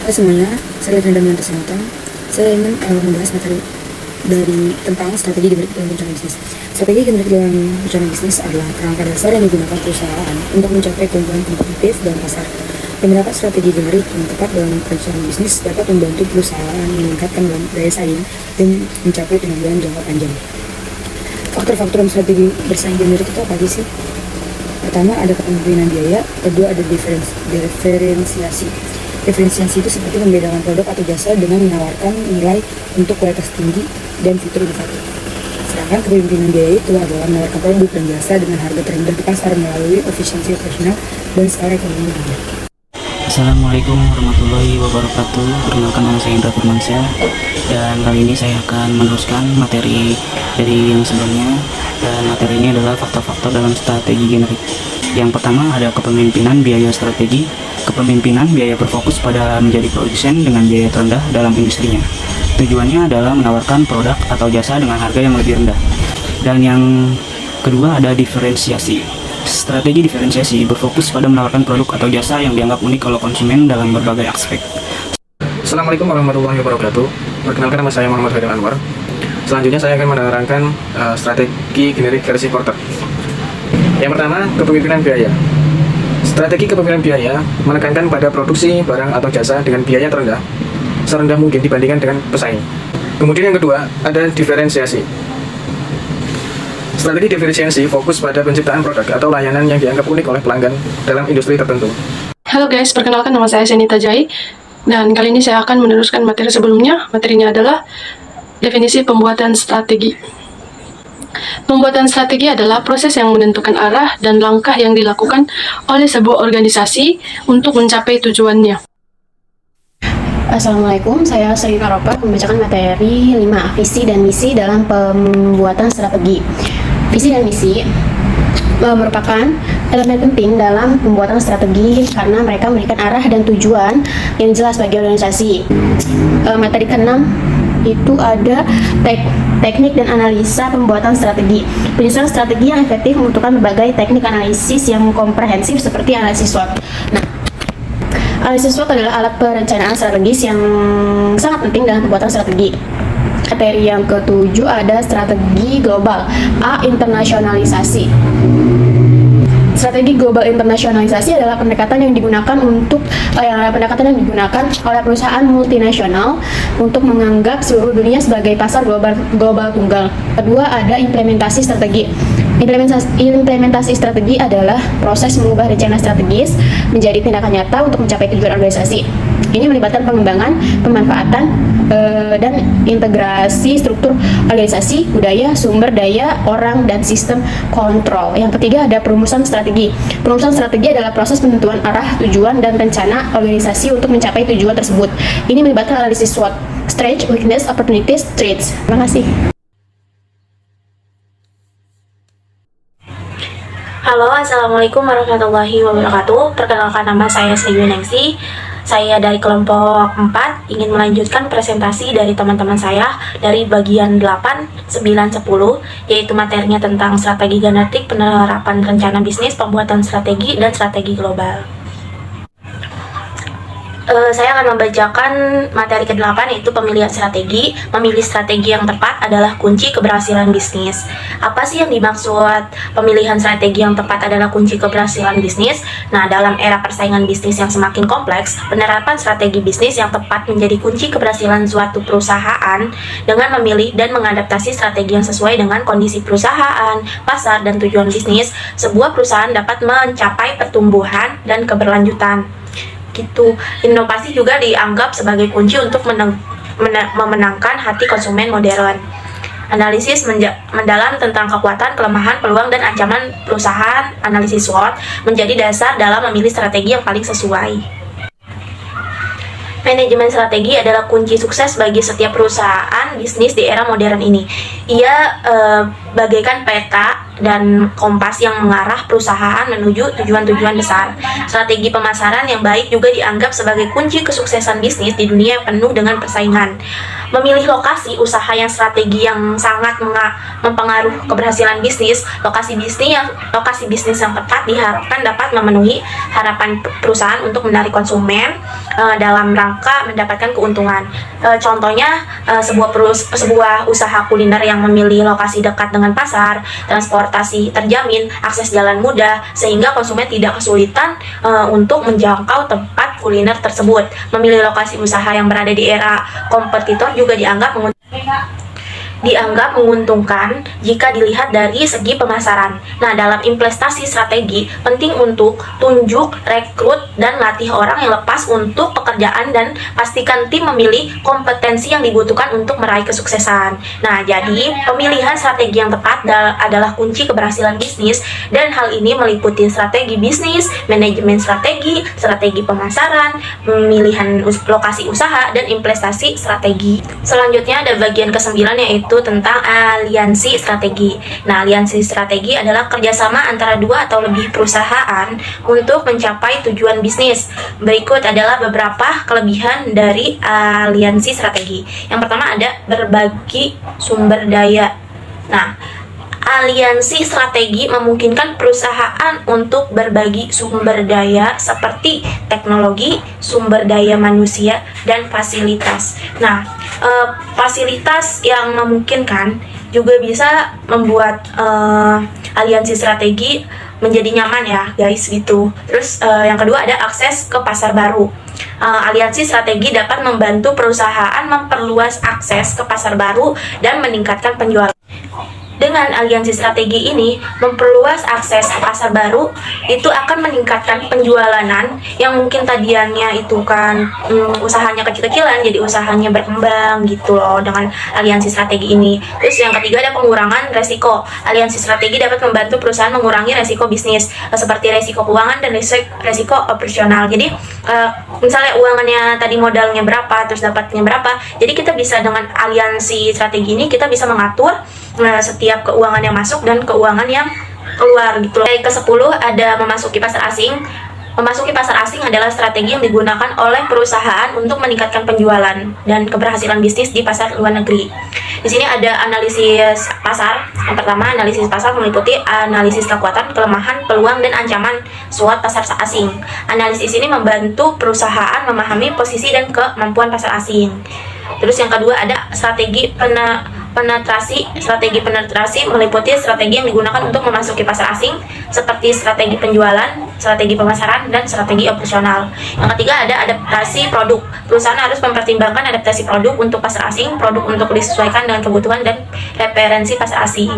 Hai semuanya, saya Renda Mianto Samantha. Saya ingin membahas materi tentang strategi generik dalam rencana bisnis. Strategi generik dalam rencana bisnis adalah kerangka dasar yang digunakan perusahaan untuk mencapai keunggulan kompetitif dalam pasar. Beberapa strategi generik yang tepat dalam rencana bisnis dapat membantu perusahaan meningkatkan daya saing dan mencapai kemajuan jangka panjang. Faktor-faktor dalam strategi bersaing generik itu apa aja sih? Pertama ada kepemimpinan biaya, kedua ada diferensiasi. Diferensiasi itu seperti membedakan produk atau jasa dengan menawarkan nilai untuk kualitas tinggi dan fitur inovatif. Sedangkan kepemimpinan biaya itu adalah menawarkan produk dan jasa dengan harga terendah di pasar melalui efisiensi operasional dan skala ekonomi yang rendah. Assalamualaikum warahmatullahi wabarakatuh. Perkenalkan, nama saya Indra Firmansyah, dan kali ini saya akan meneruskan materi dari yang sebelumnya. Dan materi ini adalah faktor-faktor dalam strategi generik. Yang pertama ada kepemimpinan biaya strategi. Kepemimpinan biaya berfokus pada menjadi produsen dengan biaya terendah dalam industrinya. Tujuannya adalah menawarkan produk atau jasa dengan harga yang lebih rendah. Dan yang kedua ada diferensiasi. Strategi diferensiasi berfokus pada menawarkan produk atau jasa yang dianggap unik oleh konsumen dalam berbagai aspek. Assalamualaikum warahmatullahi wabarakatuh. Perkenalkan, nama saya Muhammad Haidar Anwar. Selanjutnya saya akan menerangkan strategi generik versi Porter. Yang pertama, kepemimpinan biaya. Strategi kepemimpinan biaya menekankan pada produksi barang atau jasa dengan biaya terendah, serendah mungkin dibandingkan dengan pesaing. Kemudian yang kedua, ada diferensiasi. Strategi diferensiasi fokus pada penciptaan produk atau layanan yang dianggap unik oleh pelanggan dalam industri tertentu. Halo guys, perkenalkan nama saya Senita Jai, dan kali ini saya akan meneruskan materi sebelumnya. Materinya adalah definisi pembuatan strategi. Pembuatan strategi adalah proses yang menentukan arah dan langkah yang dilakukan oleh sebuah organisasi untuk mencapai tujuannya. Assalamualaikum, saya Sri Karopa membacakan materi 5 visi dan misi dalam pembuatan strategi. Visi dan misi merupakan elemen penting dalam pembuatan strategi karena mereka memberikan arah dan tujuan yang jelas bagi organisasi. Materi ke-6 itu ada teknik dan analisa pembuatan strategi. Penyusunan strategi yang efektif membutuhkan berbagai teknik analisis yang komprehensif seperti analisis SWOT. Analisis SWOT adalah alat perencanaan strategis yang sangat penting dalam pembuatan strategi. Materi yang ke-7 ada strategi global. Internasionalisasi. Strategi global internasionalisasi adalah pendekatan yang digunakan oleh perusahaan multinasional untuk menganggap seluruh dunia sebagai pasar global tunggal. Kedua ada implementasi strategi. Implementasi strategi adalah proses mengubah rencana strategis menjadi tindakan nyata untuk mencapai tujuan organisasi. Ini melibatkan pengembangan, pemanfaatan, dan integrasi struktur organisasi, budaya, sumber daya, orang, dan sistem kontrol. Yang ketiga ada perumusan strategi. Perumusan strategi adalah proses penentuan arah, tujuan, dan rencana organisasi untuk mencapai tujuan tersebut. Ini melibatkan analisis SWOT, strengths, weakness, opportunities, traits. Terima kasih. Halo, Assalamualaikum warahmatullahi wabarakatuh. Perkenalkan, nama saya Sri Ningsi. Saya dari kelompok 4 ingin melanjutkan presentasi dari teman-teman saya dari bagian 8, 9, 10, yaitu materinya tentang strategi generik, penerapan rencana bisnis, pembuatan strategi, dan strategi global. Saya akan membacakan materi ke-8, yaitu pemilihan strategi. Memilih strategi yang tepat adalah kunci keberhasilan bisnis. Apa sih yang dimaksud pemilihan strategi yang tepat adalah kunci keberhasilan bisnis? Nah, dalam era persaingan bisnis yang semakin kompleks, penerapan strategi bisnis yang tepat menjadi kunci keberhasilan suatu perusahaan. Dengan memilih dan mengadaptasi strategi yang sesuai dengan kondisi perusahaan, pasar, dan tujuan bisnis, sebuah perusahaan dapat mencapai pertumbuhan dan keberlanjutan. Gitu. Inovasi juga dianggap sebagai kunci untuk memenangkan hati konsumen modern. Analisis mendalam tentang kekuatan, kelemahan, peluang, dan ancaman perusahaan, analisis SWOT, menjadi dasar dalam memilih strategi yang paling sesuai. Manajemen strategi adalah kunci sukses bagi setiap perusahaan bisnis di era modern ini. Ia bagaikan peta dan kompas yang mengarah perusahaan menuju tujuan-tujuan besar. Strategi pemasaran yang baik juga dianggap sebagai kunci kesuksesan bisnis di dunia yang penuh dengan persaingan. Memilih lokasi usaha yang strategi yang sangat mempengaruhi keberhasilan bisnis. Lokasi bisnis yang tepat diharapkan dapat memenuhi harapan perusahaan untuk menarik konsumen dalam rangka mendapatkan keuntungan. Contohnya sebuah usaha kuliner yang memilih lokasi dekat dengan pasar, transportasi terjamin, akses jalan mudah sehingga konsumen tidak kesulitan untuk menjangkau tempat kuliner tersebut. Memilih lokasi usaha yang berada di era kompetitor juga dianggap menguntungkan jika dilihat dari segi pemasaran. Nah, dalam investasi strategi, penting untuk tunjuk, rekrut, dan latih orang yang lepas untuk pekerjaan dan pastikan tim memilih kompetensi yang dibutuhkan untuk meraih kesuksesan. Nah, jadi pemilihan strategi yang tepat adalah kunci keberhasilan bisnis dan hal ini meliputi strategi bisnis, manajemen strategi, strategi pemasaran, pemilihan lokasi usaha, dan investasi strategi. Selanjutnya ada bagian ke-9 yaitu tentang aliansi strategi. Nah, aliansi strategi adalah kerjasama antara 2 atau lebih perusahaan untuk mencapai tujuan bisnis. Berikut adalah beberapa kelebihan dari aliansi strategi. Yang pertama ada berbagi sumber daya. Nah, aliansi strategi memungkinkan perusahaan untuk berbagi sumber daya seperti teknologi, sumber daya manusia, dan fasilitas. Nah, fasilitas yang memungkinkan juga bisa membuat aliansi strategi menjadi nyaman ya guys gitu. Terus yang kedua ada akses ke pasar baru. Aliansi strategi dapat membantu perusahaan memperluas akses ke pasar baru dan meningkatkan penjualan. Dengan aliansi strategi ini memperluas akses ke pasar baru, itu akan meningkatkan penjualanan yang mungkin tadiannya itu kan usahanya kecil-kecilan jadi usahanya berkembang gitu loh dengan aliansi strategi ini. Terus yang ketiga ada pengurangan resiko. Aliansi strategi dapat membantu perusahaan mengurangi resiko bisnis seperti resiko keuangan dan resiko operasional. Jadi misalnya uangnya tadi modalnya berapa terus dapatnya berapa, jadi kita bisa dengan aliansi strategi ini kita bisa mengatur setiap keuangan yang masuk dan keuangan yang keluar gitu loh. Ke-10 ada memasuki pasar asing. Memasuki pasar asing adalah strategi yang digunakan oleh perusahaan untuk meningkatkan penjualan dan keberhasilan bisnis di pasar luar negeri. Di sini ada analisis pasar. Yang pertama, analisis pasar meliputi analisis kekuatan, kelemahan, peluang, dan ancaman SWOT pasar asing. Analisis ini membantu perusahaan memahami posisi dan kemampuan pasar asing. Terus yang kedua ada strategi penetrasi. Strategi penetrasi meliputi strategi yang digunakan untuk memasuki pasar asing seperti strategi penjualan, strategi pemasaran, dan strategi operasional. Yang ketiga ada adaptasi produk. Perusahaan harus mempertimbangkan adaptasi produk untuk pasar asing, produk untuk disesuaikan dengan kebutuhan dan referensi pasar asing.